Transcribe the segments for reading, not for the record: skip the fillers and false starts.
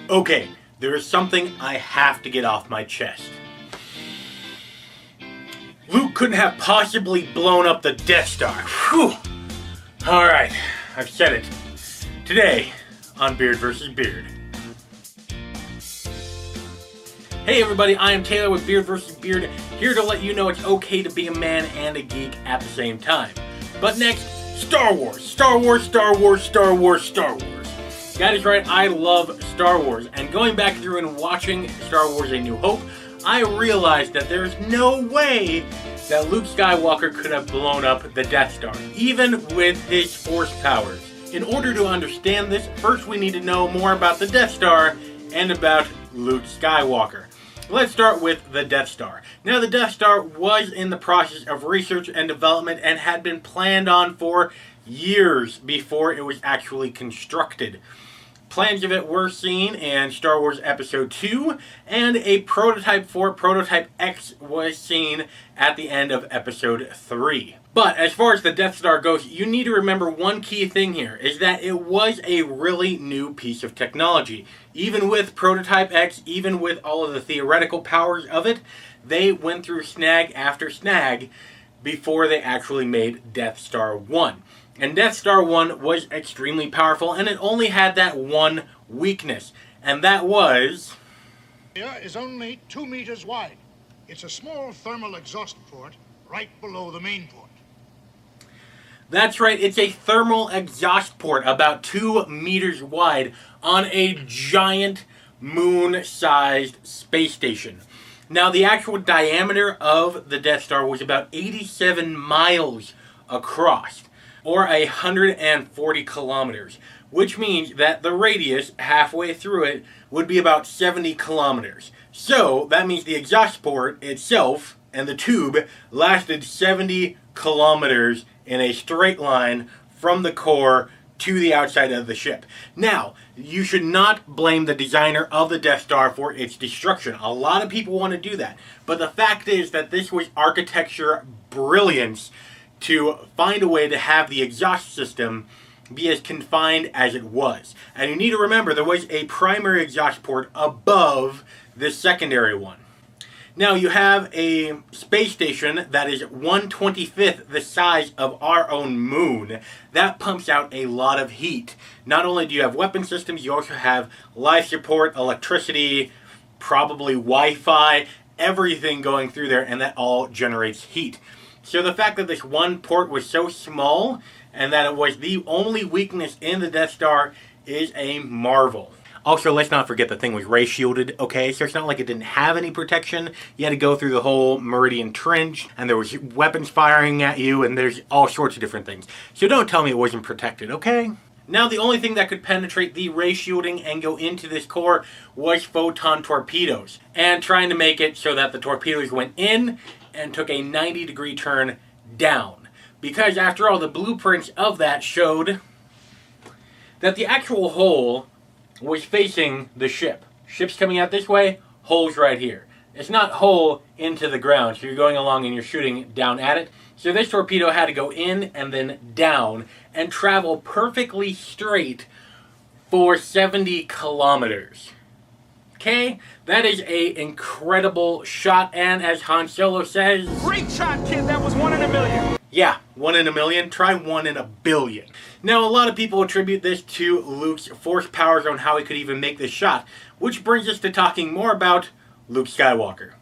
Okay, there is something I have to get off my chest. Luke couldn't have possibly blown up the Death Star. Whew. Alright, I've said it. Today, on Beard vs. Beard. Hey everybody, I am Taylor with Beard vs. Beard, here to let you know it's okay to be a man and a geek at the same time. But next, Star Wars. Star Wars, Star Wars, Star Wars, Star Wars. That is right, I love Star Wars, and going back through and watching Star Wars A New Hope, I realized that there is no way that Luke Skywalker could have blown up the Death Star, even with his Force powers. In order to understand this, first we need to know more about the Death Star and about Luke Skywalker. Let's start with the Death Star. Now, the Death Star was in the process of research and development and had been planned on for years before it was actually constructed. Plans of it were seen in Star Wars Episode 2, and a prototype for Prototype X was seen at the end of Episode 3. But as far as the Death Star goes, you need to remember one key thing here, is that it was a really new piece of technology. Even with Prototype X, even with all of the theoretical powers of it, they went through snag after snag before they actually made Death Star 1. And Death Star 1 was extremely powerful, and it only had that one weakness, and that was... It is only 2 meters wide. It's a small thermal exhaust port right below the main port. That's right, it's a thermal exhaust port about 2 meters wide on a giant moon-sized space station. Now, the actual diameter of the Death Star was about 87 miles across, or 140 kilometers, which means that the radius halfway through it would be about 70 kilometers. So, that means the exhaust port itself and the tube lasted 70 kilometers in a straight line from the core to the outside of the ship. Now, you should not blame the designer of the Death Star for its destruction. A lot of people want to do that. But the fact is that this was architecture brilliance to find a way to have the exhaust system be as confined as it was. And you need to remember there was a primary exhaust port above this secondary one. Now, you have a space station that is 1/25th the size of our own moon. That pumps out a lot of heat. Not only do you have weapon systems, you also have life support, electricity, probably Wi-Fi, everything going through there, and that all generates heat. So the fact that this one port was so small and that it was the only weakness in the Death Star is a marvel. Also, let's not forget the thing was ray shielded, okay? So it's not like it didn't have any protection. You had to go through the whole Meridian Trench, and there was weapons firing at you, and there's all sorts of different things. So don't tell me it wasn't protected, okay? Now, the only thing that could penetrate the ray shielding and go into this core was photon torpedoes, and trying to make it so that the torpedoes went in and took a 90-degree turn down. Because after all, the blueprints of that showed that the actual hole was facing the ship. Ship's coming out this way, hole's right here. It's not hole into the ground, so you're going along and you're shooting down at it. So this torpedo had to go in and then down and travel perfectly straight for 70 kilometers. Okay, that is an incredible shot, and as Han Solo says... Great shot, kid! That was 1 in a million! Yeah, 1 in a million. Try 1 in a billion. Now, a lot of people attribute this to Luke's Force powers on how he could even make this shot, which brings us to talking more about Luke Skywalker.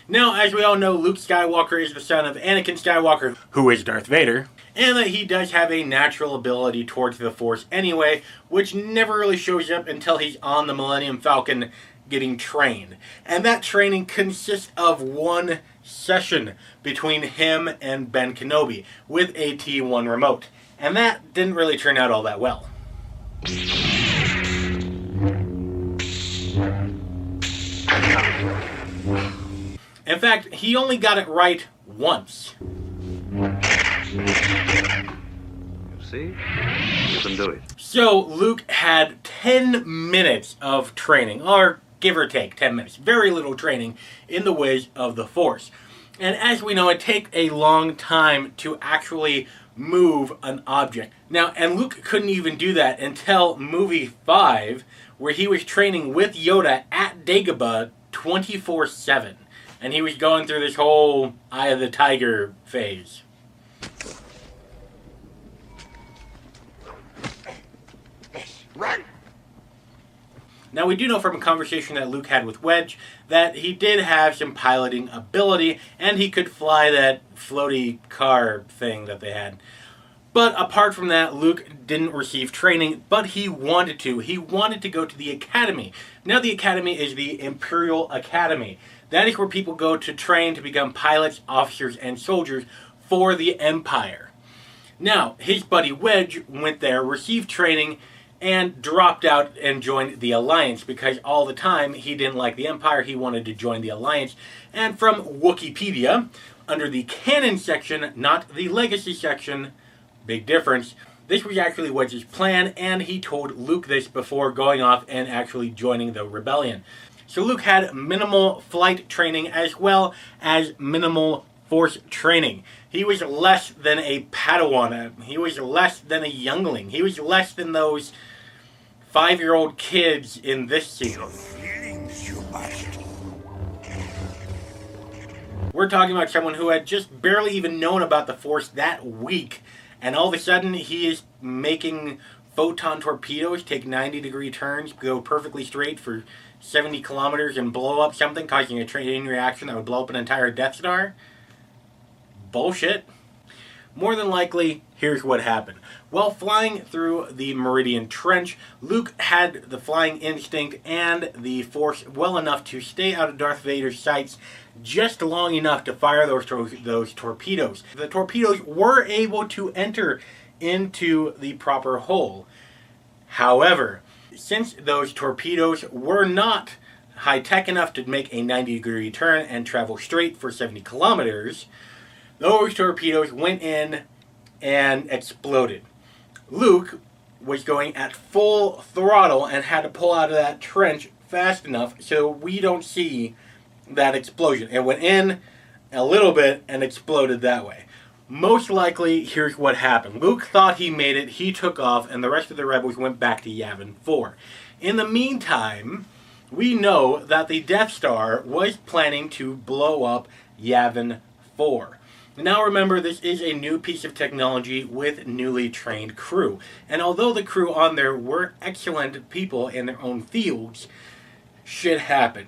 Now, as we all know, Luke Skywalker is the son of Anakin Skywalker, who is Darth Vader, and that he does have a natural ability towards the Force anyway, which never really shows up until he's on the Millennium Falcon getting trained. And that training consists of one session between him and Ben Kenobi with a T1 remote. And that didn't really turn out all that well. In fact, he only got it right once. See? You can do it. So Luke had 10 minutes of training, or give or take 10 minutes. Very little training in the ways of the Force. And as we know, it takes a long time to actually move an object. Now, and Luke couldn't even do that until movie 5, where he was training with Yoda at Dagobah 24/7. And he was going through this whole Eye of the Tiger phase. Right. Now, we do know from a conversation that Luke had with Wedge that he did have some piloting ability, and he could fly that floaty car thing that they had. But apart from that, Luke didn't receive training, but he wanted to. He wanted to go to the Academy. Now, the Academy is the Imperial Academy. That is where people go to train to become pilots, officers, and soldiers for the Empire. Now, his buddy Wedge went there, received training, and dropped out and joined the Alliance because all the time he didn't like the Empire, he wanted to join the Alliance. And from Wikipedia, under the canon section, not the legacy section, big difference, this was actually Wedge's plan, and he told Luke this before going off and actually joining the rebellion. So Luke had minimal flight training as well as minimal force training. He was less than a Padawan. He was less than a youngling. He was less than those 5-year-old kids in this season. We're talking about someone who had just barely even known about the Force that week, and all of a sudden he is making photon torpedoes take 90-degree turns, go perfectly straight for 70 kilometers and blow up something, causing a chain reaction that would blow up an entire Death Star. Bullshit. More than likely, here's what happened. While flying through the Meridian Trench, Luke had the flying instinct and the Force well enough to stay out of Darth Vader's sights just long enough to fire those torpedoes. The torpedoes were able to enter into the proper hole. However, since those torpedoes were not high-tech enough to make a 90-degree turn and travel straight for 70 kilometers, those torpedoes went in and exploded. Luke was going at full throttle and had to pull out of that trench fast enough so we don't see that explosion. It went in a little bit and exploded that way. Most likely, here's what happened. Luke thought he made it, he took off, and the rest of the rebels went back to Yavin 4. In the meantime, we know that the Death Star was planning to blow up Yavin 4. Now remember, this is a new piece of technology with newly trained crew. And although the crew on there were excellent people in their own fields, shit happened.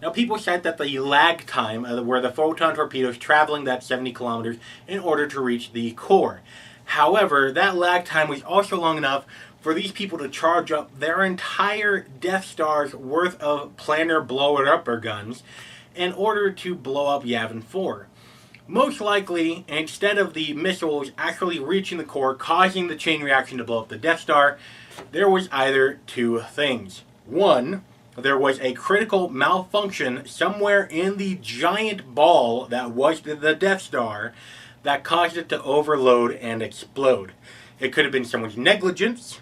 Now people said that the lag time were the photon torpedoes traveling that 70 kilometers in order to reach the core. However, that lag time was also long enough for these people to charge up their entire Death Star's worth of planar blower-upper guns in order to blow up Yavin 4. Most likely, instead of the missiles actually reaching the core, causing the chain reaction to blow up the Death Star, there was either two things. One, there was a critical malfunction somewhere in the giant ball that was the Death Star that caused it to overload and explode. It could have been someone's negligence,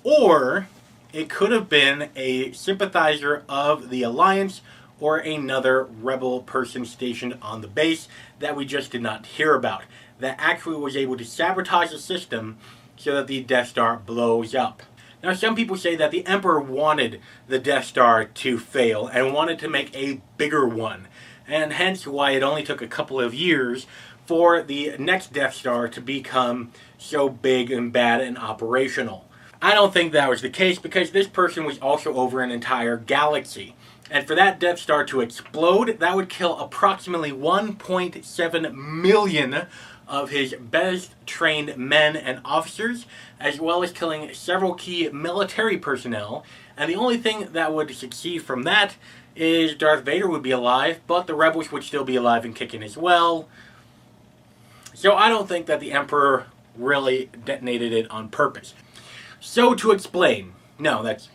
or it could have been a sympathizer of the Alliance or another rebel person stationed on the base that we just did not hear about, that actually was able to sabotage the system so that the Death Star blows up. Now, some people say that the Emperor wanted the Death Star to fail and wanted to make a bigger one, and hence why it only took a couple of years for the next Death Star to become so big and bad and operational. I don't think that was the case because this person was also over an entire galaxy. And for that Death Star to explode, that would kill approximately 1.7 million of his best trained men and officers, as well as killing several key military personnel. And the only thing that would succeed from that is Darth Vader would be alive, but the rebels would still be alive and kicking as well. So I don't think that the Emperor really detonated it on purpose. So to explain, no, that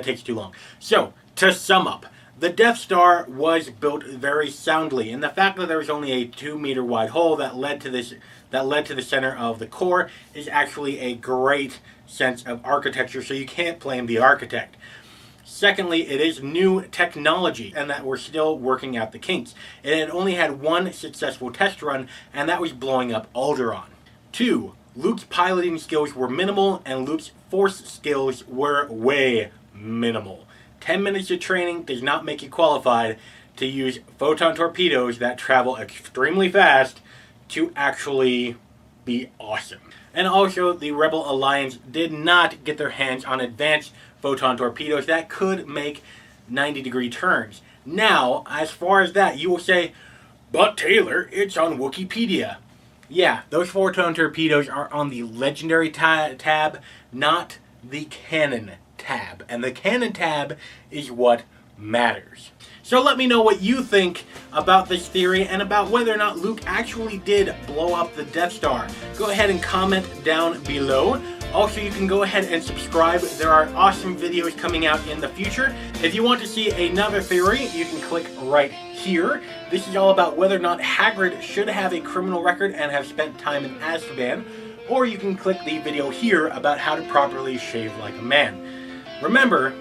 takes too long. So to sum up, the Death Star was built very soundly, and the fact that there was only a 2-meter wide hole that led to the center of the core is actually a great sense of architecture, so you can't blame the architect. Secondly, it is new technology, and that we're still working out the kinks. It had only had one successful test run, and that was blowing up Alderaan. 2. Luke's piloting skills were minimal and Luke's force skills were way minimal. 10 minutes of training does not make you qualified to use photon torpedoes that travel extremely fast to actually be awesome. And also, the Rebel Alliance did not get their hands on advanced photon torpedoes that could make 90-degree turns. Now, as far as that, you will say, but Taylor, it's on Wikipedia. Yeah, those photon torpedoes are on the Legendary tab, not the Canon tab. And the Canon tab is what matters. So let me know what you think about this theory and about whether or not Luke actually did blow up the Death Star. Go ahead and comment down below. Also, you can go ahead and subscribe. There are awesome videos coming out in the future. If you want to see another theory, you can click right here. This is all about whether or not Hagrid should have a criminal record and have spent time in Azkaban. Or you can click the video here about how to properly shave like a man. Remember,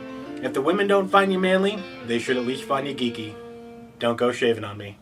if the women don't find you manly, they should at least find you geeky. Don't go shaving on me.